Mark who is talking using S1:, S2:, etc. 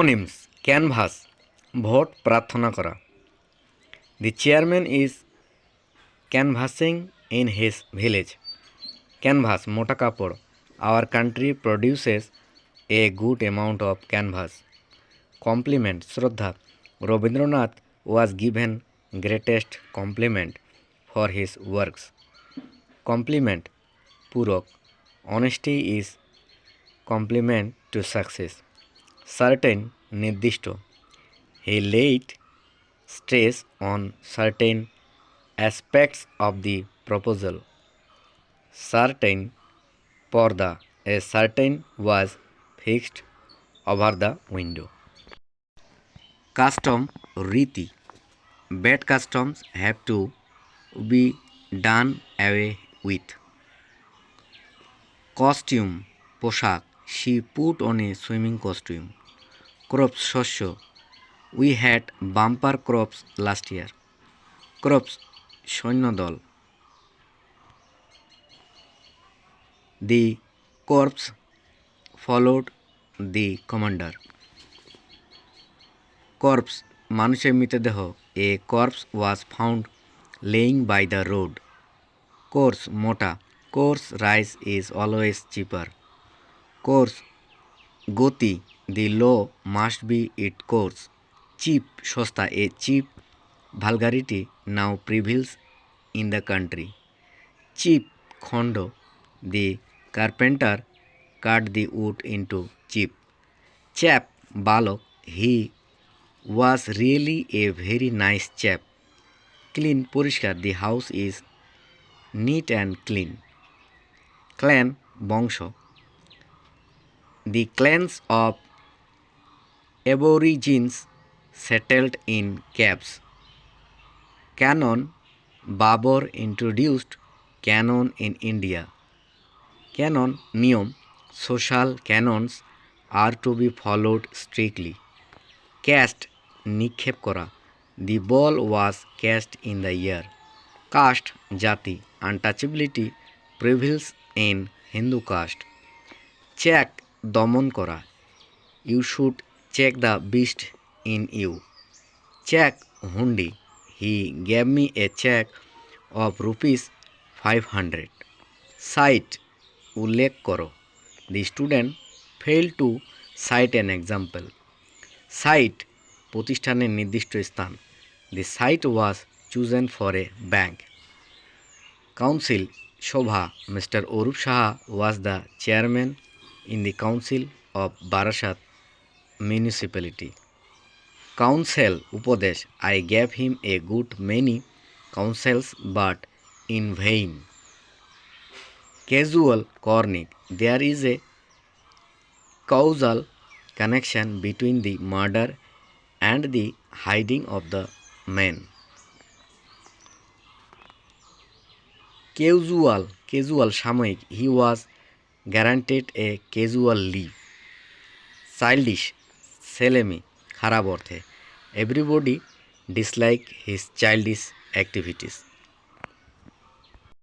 S1: Synonyms: canvas, vote প্রার্থনা করা। The chairman is canvassing in his village. Canvas, মোটা কাপড়. Our country produces a good amount of canvas. Compliment, শ্রদ্ধা. Rabindranath was given greatest compliment for his works. Compliment, পূরক. Honesty is complement to success. Certain, নির্দিষ্ট. He laid stress on certain aspects of the proposal. Certain, পর্দা. A curtain was fixed over the window. Custom, Riti. Bad customs have to be done away with. Costume, পোশাক. She put on a swimming costume. Crops, শস্য. We had bumper crops last year. Crops, সৈন্যদল. The corps followed the commander. Corpse, মানুষের মৃতদেহ. A corpse was found laying by the road. Course, মোটা. Course rice is always cheaper. Course, গতি. The law must be its course. Cheap, সস্তা. A cheap vulgarity now prevails in the country. Cheap, খণ্ড. The carpenter cut the wood into chip. Chap, বালক. He was really a very nice chap. Clean, পরিষ্কার. The house is neat and clean. Clan, বংশ. The clans of aborigines settled in caves. Canon, Babur introduced canon in India. Canon, নিয়ম. Social canons are to be followed strictly. Cast, নিক্ষেপ করা. The ball was cast in the air. Caste, জাতি. Untouchability prevails in Hindu caste. Check, দমন করা. You should check the beast in you. Check, hundi. He gave me a check of rupees 500. Cite, উল্লেখ করো. The student failed to cite an example. Site, প্রতিষ্ঠানের নির্দিষ্ট স্থান. The site was chosen for a bank. Council, সভা. Mr. Orup Saha was the chairman in the council of Barasat municipality. Counsel, উপদেশ. I gave him a good many counsels but in vain. Casual, কর্ণিক. There is a causal connection between the murder and the hiding of the man. Casual, সাময়িক. He was guaranteed a casual leave. Childish, ছেলেমি, খারাপ অর্থে. Everybody disliked his childish activities.